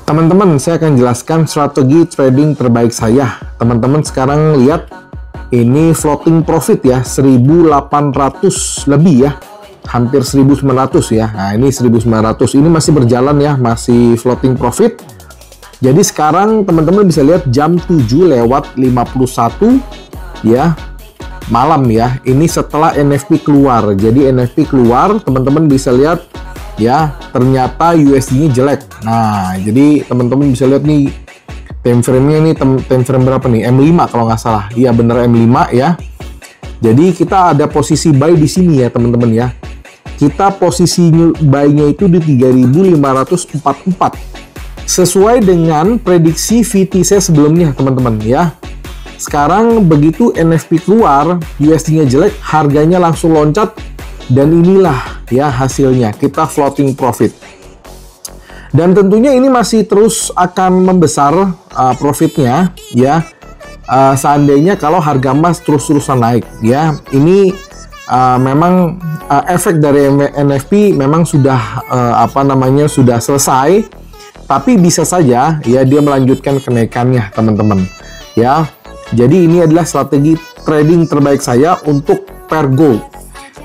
Teman-teman, saya akan jelaskan strategi trading terbaik saya. Teman-teman sekarang lihat, ini floating profit ya, 1.800 lebih ya, hampir 1.900 ya. Nah ini 1.900, ini masih berjalan ya, masih floating profit. Jadi sekarang teman-teman bisa lihat jam 7:51 ya, malam ya. Ini setelah NFP keluar. Jadi NFP keluar, teman-teman bisa lihat ya, ternyata USD-nya jelek. Nah, jadi teman-teman bisa lihat nih time frame-nya, ini time frame berapa nih? M5 kalau nggak salah. Iya bener M5 ya. Jadi kita ada posisi buy di sini ya teman-teman ya. Kita posisi buy-nya itu di 3.544. Sesuai dengan prediksi VT saya sebelumnya teman-teman ya. Sekarang begitu NFP keluar, USD-nya jelek, harganya langsung loncat. Dan inilah ya hasilnya, kita floating profit. Dan tentunya ini masih terus akan membesar profitnya ya. Seandainya kalau harga emas terus-terusan naik ya. Ini memang efek dari NFP memang sudah sudah selesai. Tapi bisa saja ya dia melanjutkan kenaikannya teman-teman ya. Jadi ini adalah strategi trading terbaik saya untuk per gold.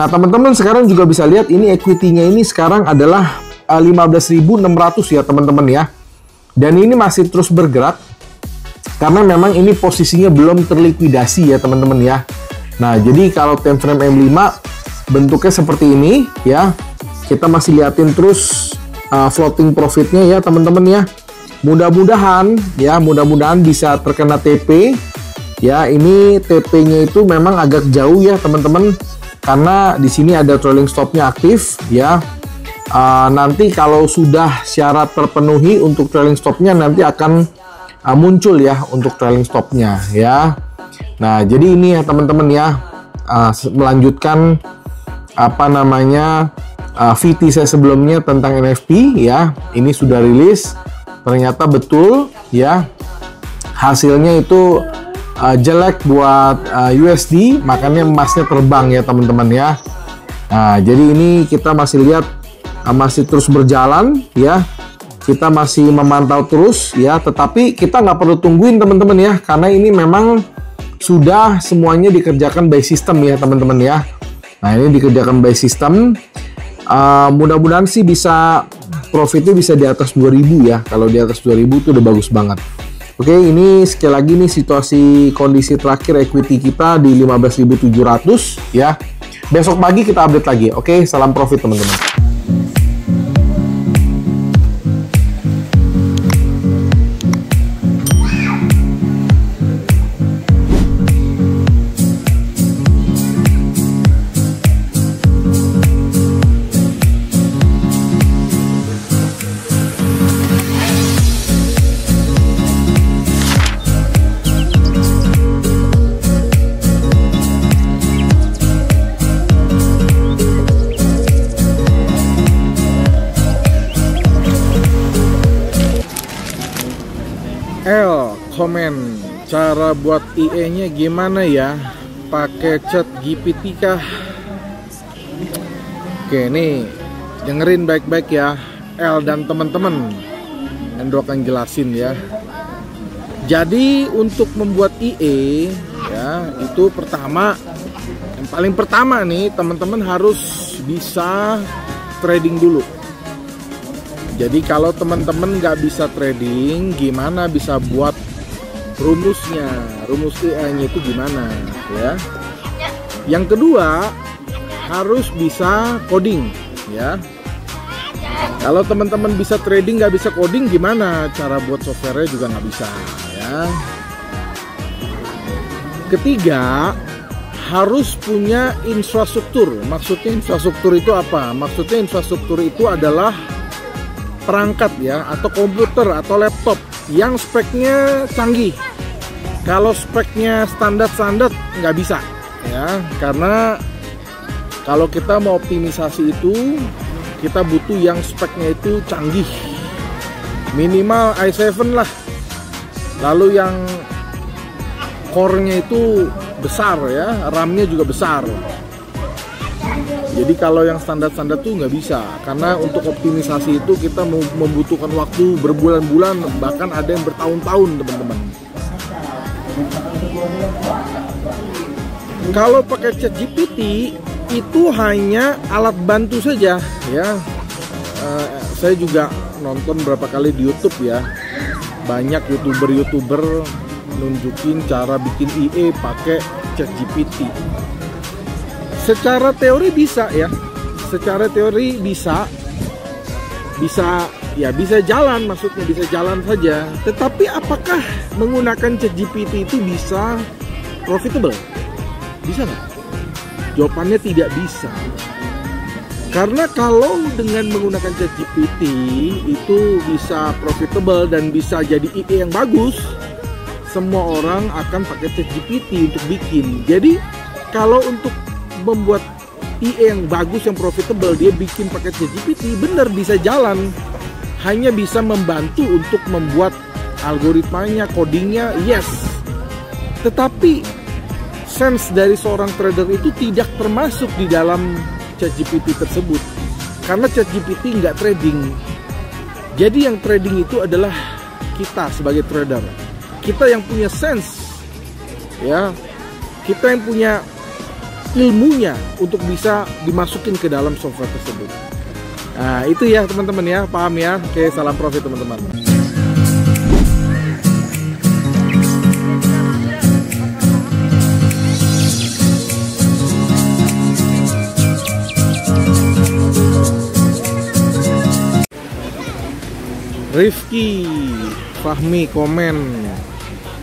Nah teman-teman sekarang juga bisa lihat ini equity-nya ini sekarang adalah 15.600 ya teman-teman ya. Dan ini masih terus bergerak karena memang ini posisinya belum terlikuidasi ya teman-teman ya. Nah jadi kalau time frame M5 bentuknya seperti ini ya. Kita masih liatin terus floating profitnya ya teman-teman ya. Mudah-mudahan ya, mudah-mudahan bisa terkena TP ya. Ini TP-nya itu memang agak jauh ya teman-teman. Karena di sini ada trailing stop-nya aktif ya. Nanti kalau sudah syarat terpenuhi untuk trailing stop-nya nanti akan muncul ya untuk trailing stop-nya ya. Nah, jadi ini ya teman-teman ya, melanjutkan VT saya sebelumnya tentang NFP ya. Ini sudah rilis, ternyata betul ya. Hasilnya itu jelek buat USD, makanya emasnya terbang ya teman-teman ya. Nah jadi ini kita masih lihat masih terus berjalan ya. Kita masih memantau terus ya, tetapi kita nggak perlu tungguin teman-teman ya, karena ini memang sudah semuanya dikerjakan by system ya teman-teman ya. Nah ini dikerjakan by system. Mudah-mudahan sih bisa profitnya bisa di atas 2.000 ya. Kalau di atas 2.000 itu udah bagus banget. Oke, ini sekali lagi nih situasi kondisi terakhir equity kita di 15.700 ya. Besok pagi kita update lagi. Oke, salam profit teman-teman. Komen cara buat IE-nya gimana ya? Pakai chat GPT kah? Oke, nih dengerin baik-baik ya, L dan teman-teman. Endo akan jelasin ya. Jadi untuk membuat IE ya, itu yang paling pertama nih teman-teman harus bisa trading dulu. Jadi kalau teman-teman nggak bisa trading, gimana bisa buat rumusnya, rumus IE-nya itu gimana ya. Yang kedua harus bisa coding ya. Kalau teman-teman bisa trading nggak bisa coding, gimana cara buat software-nya juga nggak bisa ya. Ketiga harus punya infrastruktur. Maksudnya infrastruktur itu apa? Maksudnya infrastruktur itu adalah perangkat ya, atau komputer atau laptop yang speknya canggih. Kalau speknya standar nggak bisa ya, karena kalau kita mau optimisasi itu kita butuh yang speknya itu canggih minimal i7 lah. Lalu yang core-nya itu besar ya, RAM-nya juga besar. Jadi kalau yang standar-standar tuh nggak bisa, karena untuk optimisasi itu kita membutuhkan waktu berbulan-bulan, bahkan ada yang bertahun-tahun, teman-teman. Kalau pakai ChatGPT itu hanya alat bantu saja ya. Saya juga nonton berapa kali di YouTube ya, banyak youtuber nunjukin cara bikin IE pakai ChatGPT. Secara teori bisa ya, secara teori bisa jalan, maksudnya bisa jalan saja. Tetapi apakah menggunakan ChatGPT itu bisa profitable? Bisa nggak? Jawabannya tidak bisa. Karena kalau dengan menggunakan ChatGPT itu bisa profitable dan bisa jadi IE yang bagus, semua orang akan pakai ChatGPT untuk bikin. Jadi kalau untuk membuat IE yang bagus, yang profitable, dia bikin pakai ChatGPT, bener bisa jalan. Hanya bisa membantu untuk membuat algoritmanya, codingnya, yes. Tetapi sense dari seorang trader itu tidak termasuk di dalam ChatGPT tersebut, karena ChatGPT nggak trading. Jadi yang trading itu adalah kita sebagai trader, kita yang punya sense, ya, kita yang punya ilmunya untuk bisa dimasukin ke dalam software tersebut. Nah itu ya teman-teman ya, paham ya. Oke, salam profit teman-teman. Rifki Fahmi komen,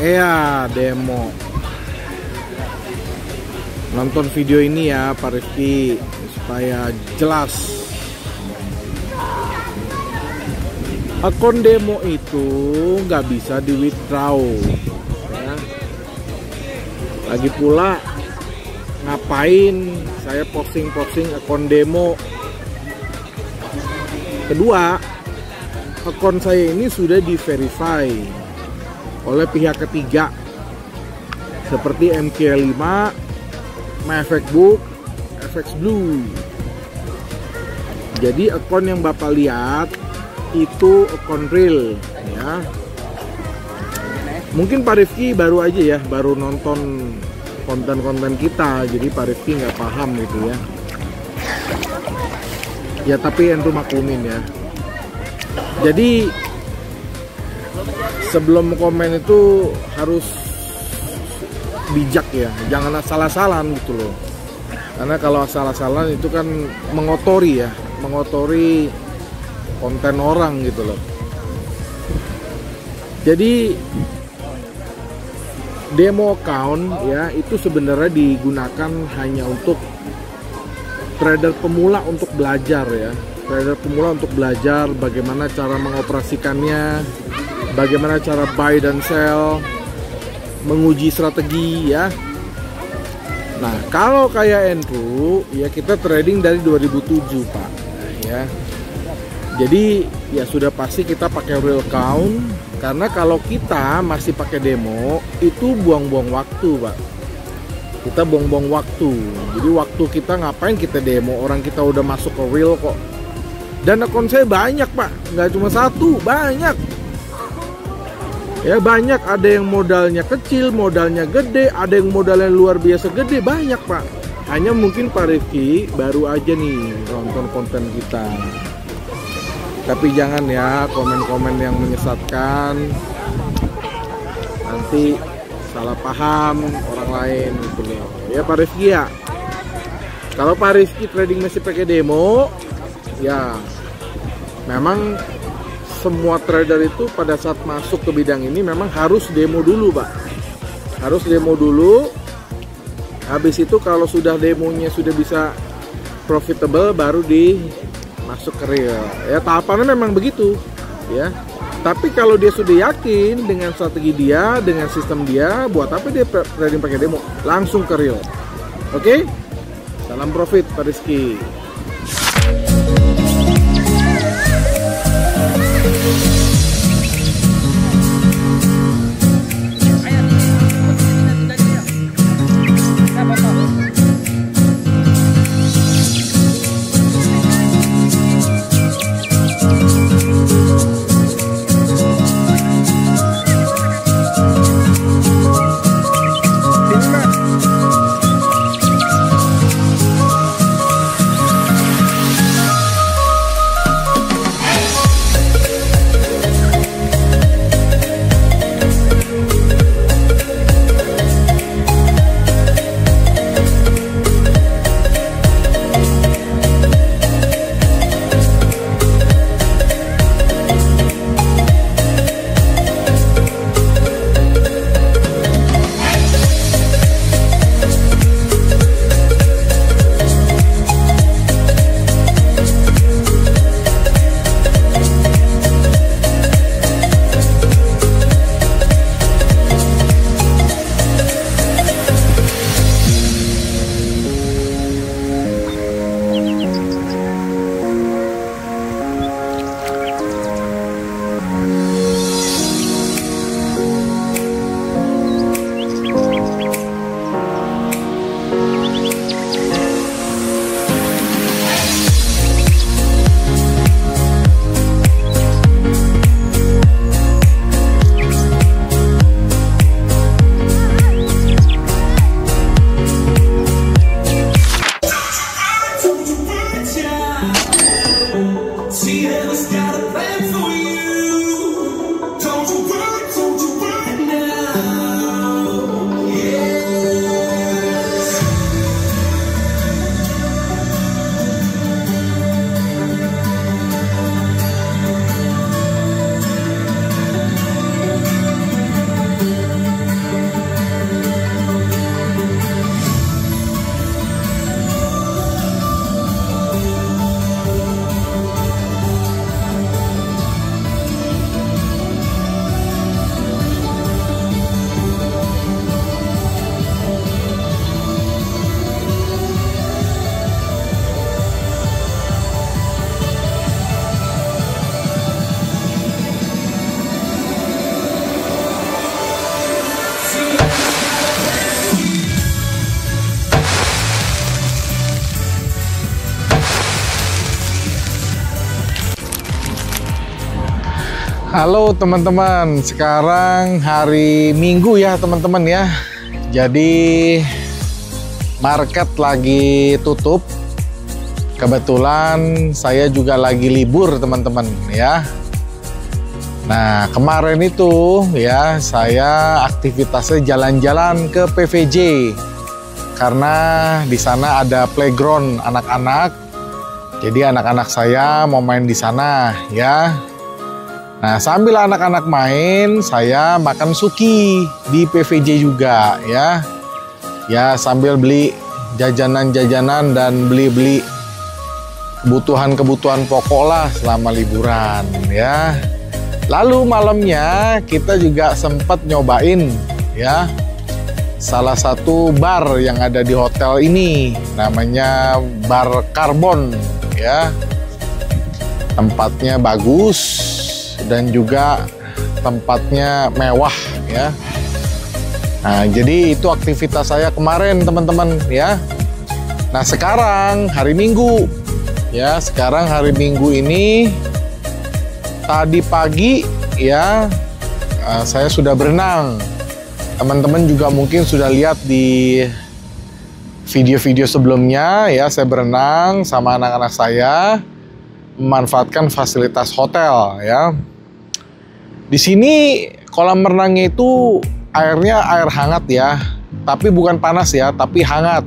ya demo. Nonton video ini ya Pak Rifki supaya jelas. Akun demo itu nggak bisa di withdraw ya. Lagi pula ngapain saya posting akun demo? Kedua, akun saya ini sudah di-verify oleh pihak ketiga seperti MK5, MyFactBook, FX Blue. Jadi akun yang Bapak lihat itu akun real ya. Mungkin Pak Rifki baru aja ya, baru nonton konten-konten kita, jadi Pak Rifki nggak paham gitu ya. Ya tapi entu maklumin ya. Jadi sebelum komen itu harus bijak ya, jangan asal-asalan gitu loh. Karena kalau asal-asalan itu kan mengotori konten orang gitu loh. Jadi demo account ya itu sebenarnya digunakan hanya untuk trader pemula untuk belajar ya. Trader pemula untuk belajar bagaimana cara mengoperasikannya, bagaimana cara buy dan sell, menguji strategi ya. Nah kalau kayak Andrew ya kita trading dari 2007 Pak ya. Jadi ya sudah pasti kita pakai real account, karena kalau kita masih pakai demo itu buang-buang waktu Pak. Kita buang-buang waktu. Jadi waktu kita ngapain kita demo, orang kita udah masuk ke real kok. Dan akun saya banyak Pak, nggak cuma satu, banyak. Ya banyak, ada yang modalnya kecil, modalnya gede, ada yang modalnya luar biasa gede, banyak Pak. Hanya mungkin Pak Rifki baru aja nih nonton konten kita. Tapi jangan ya komen-komen yang menyesatkan, nanti salah paham orang lain gitu loh. Ya Pak Rifki ya, kalau Pak Rifki trading masih pakai demo, ya memang semua trader itu pada saat masuk ke bidang ini memang harus demo dulu Pak. Harus demo dulu. Habis itu kalau sudah demonya sudah bisa profitable baru masuk ke real. Ya tahapannya memang begitu ya. Tapi kalau dia sudah yakin dengan strategi dia, dengan sistem dia, buat apa dia trading pakai demo? Langsung ke real. Oke? Salam profit Pak Rizky. Halo teman-teman, sekarang hari Minggu ya teman-teman ya. Jadi market lagi tutup. Kebetulan saya juga lagi libur teman-teman ya. Nah kemarin itu ya saya aktivitasnya jalan-jalan ke PVJ. Karena di sana ada playground anak-anak. Jadi anak-anak saya mau main di sana ya. Nah, sambil anak-anak main, saya makan suki di PVJ juga ya. Ya, sambil beli jajanan-jajanan dan beli-beli kebutuhan-kebutuhan pokok lah selama liburan ya. Lalu malamnya kita juga sempat nyobain ya salah satu bar yang ada di hotel ini, namanya Bar Karbon ya. Tempatnya bagus dan juga tempatnya mewah ya. Nah, jadi itu aktivitas saya kemarin teman-teman ya. Nah, sekarang hari Minggu ya. Sekarang hari Minggu ini tadi pagi ya saya sudah berenang. Teman-teman juga mungkin sudah lihat di video-video sebelumnya ya, saya berenang sama anak-anak saya memanfaatkan fasilitas hotel ya. Di sini kolam renangnya itu airnya air hangat ya, tapi bukan panas ya, tapi hangat.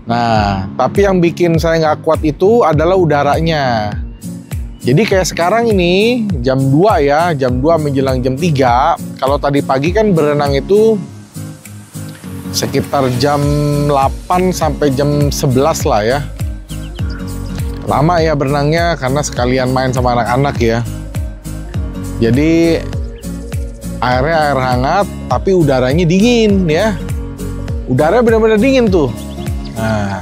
Nah, tapi yang bikin saya nggak kuat itu adalah udaranya. Jadi kayak sekarang ini jam 2 ya, jam 2 menjelang jam 3. Kalau tadi pagi kan berenang itu sekitar jam 8 sampai jam 11 lah ya. Lama ya berenangnya karena sekalian main sama anak-anak ya. Jadi airnya air hangat tapi udaranya dingin ya. Udaranya benar-benar dingin tuh. Nah,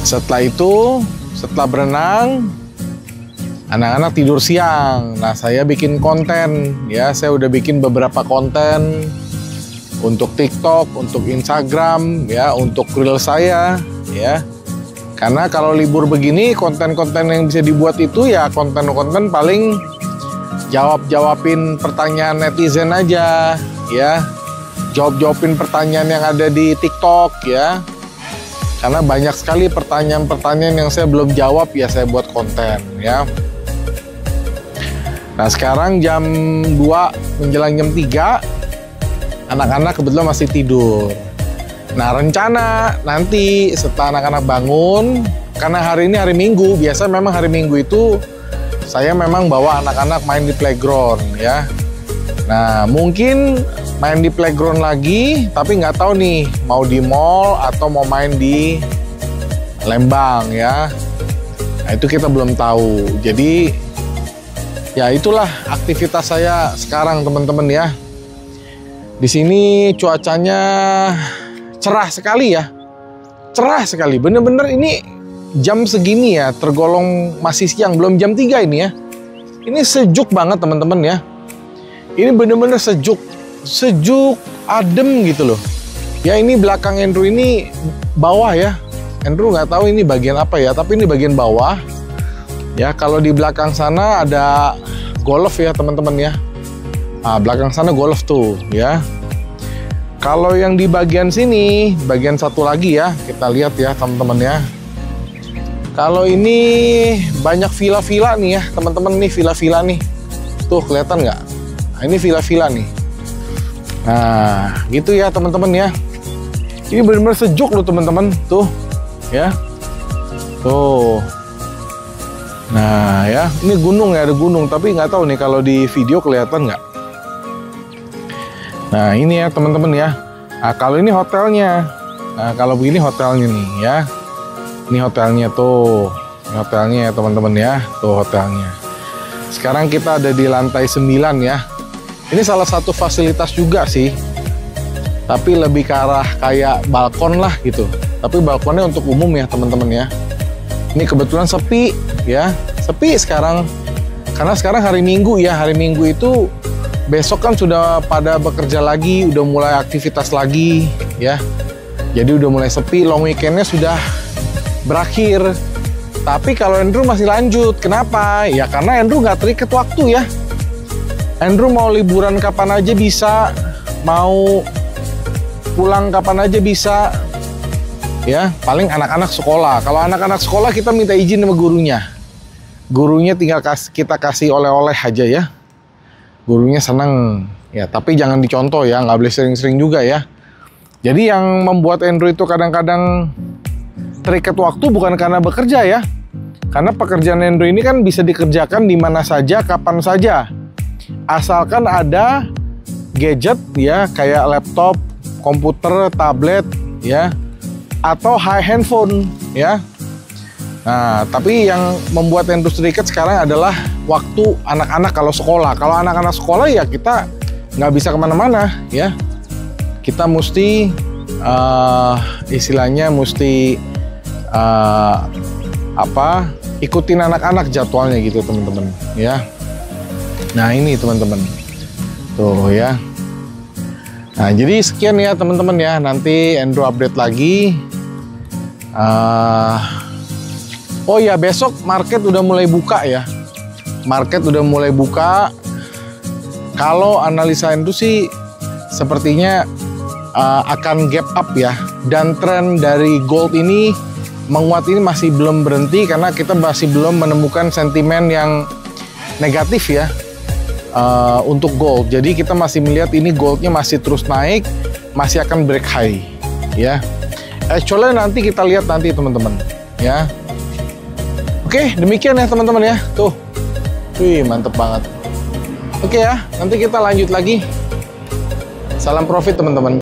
setelah itu, setelah berenang, anak-anak tidur siang. Nah, saya bikin konten ya. Saya udah bikin beberapa konten untuk TikTok, untuk Instagram ya, untuk reel saya ya. Karena kalau libur begini, konten-konten yang bisa dibuat itu ya konten-konten paling jawab-jawabin pertanyaan netizen aja ya. Jawab-jawabin pertanyaan yang ada di TikTok ya. Karena banyak sekali pertanyaan-pertanyaan yang saya belum jawab ya, saya buat konten ya. Nah, sekarang jam 2 menjelang jam 3, anak-anak kebetulan masih tidur. Nah, rencana nanti setelah anak-anak bangun, karena hari ini hari Minggu, biasa memang hari Minggu itu saya memang bawa anak-anak main di playground ya. Nah, mungkin main di playground lagi, tapi nggak tahu nih mau di mall atau mau main di Lembang ya. Nah, itu kita belum tahu. Jadi ya itulah aktivitas saya sekarang teman-teman ya. Di sini cuacanya cerah sekali ya, cerah sekali, bener-bener ini jam segini ya, tergolong masih siang, belum jam 3 ini ya. Ini sejuk banget teman-teman ya, ini bener-bener sejuk, sejuk, adem gitu loh. Ya ini belakang Andrew ini bawah ya, Andrew nggak tahu ini bagian apa ya, tapi ini bagian bawah. Ya kalau di belakang sana ada golf ya teman-teman ya, nah, belakang sana golf tuh ya. Kalau yang di bagian sini, bagian satu lagi ya, kita lihat ya teman-teman ya. Kalau ini banyak villa-villa nih ya, teman-teman nih villa-villa nih. Tuh kelihatan nggak? Nah, ini villa-villa nih. Nah, gitu ya teman-teman ya. Ini benar-benar sejuk loh teman-teman, tuh ya. Tuh. Nah ya, ini gunung ya, ada gunung, tapi nggak tahu nih kalau di video kelihatan nggak. Nah ini ya teman-teman ya. Nah kalau ini hotelnya. Nah kalau begini hotelnya nih ya. Ini hotelnya tuh. Ini hotelnya ya teman-teman ya. Tuh hotelnya. Sekarang kita ada di lantai 9 ya. Ini salah satu fasilitas juga sih. Tapi lebih ke arah kayak balkon lah gitu. Tapi balkonnya untuk umum ya teman-teman ya. Ini kebetulan sepi ya. Sepi sekarang. Karena sekarang hari Minggu ya. Hari Minggu itu besok kan sudah pada bekerja lagi, udah mulai aktivitas lagi ya. Jadi udah mulai sepi, long weekendnya sudah berakhir Tapi kalau Andrew masih lanjut. Kenapa? Ya karena Andrew nggak terikat waktu ya. Andrew mau liburan kapan aja bisa, mau pulang kapan aja bisa. Ya, paling anak-anak sekolah. Kalau anak-anak sekolah kita minta izin sama gurunya. Gurunya tinggal kita kasih oleh-oleh aja ya. Gurunya seneng. Ya, tapi jangan dicontoh ya, nggak boleh sering-sering juga ya. Jadi yang membuat Andrew itu kadang-kadang terikat waktu bukan karena bekerja ya. Karena pekerjaan Andrew ini kan bisa dikerjakan di mana saja, kapan saja. Asalkan ada gadget ya, kayak laptop, komputer, tablet ya, atau handphone ya. Nah, tapi yang membuat Andrew terikat sekarang adalah waktu anak-anak kalau sekolah. Kalau anak-anak sekolah ya kita nggak bisa kemana-mana ya. Kita mesti istilahnya mesti ikutin anak-anak jadwalnya gitu teman-teman ya. Nah ini teman-teman tuh ya. Nah jadi sekian ya teman-teman ya, nanti Andrew update lagi. Oh ya, besok market udah mulai buka ya. Market udah mulai buka. Kalau analisa Andrew sih sepertinya akan gap up ya. Dan tren dari gold ini menguat ini masih belum berhenti karena kita masih belum menemukan sentimen yang negatif ya untuk gold. Jadi kita masih melihat ini goldnya masih terus naik, masih akan break high ya. Actually nanti kita lihat nanti teman-teman ya. Oke, demikian ya teman-teman ya. Tuh, wih mantep banget. Oke ya, nanti kita lanjut lagi. Salam profit teman-teman.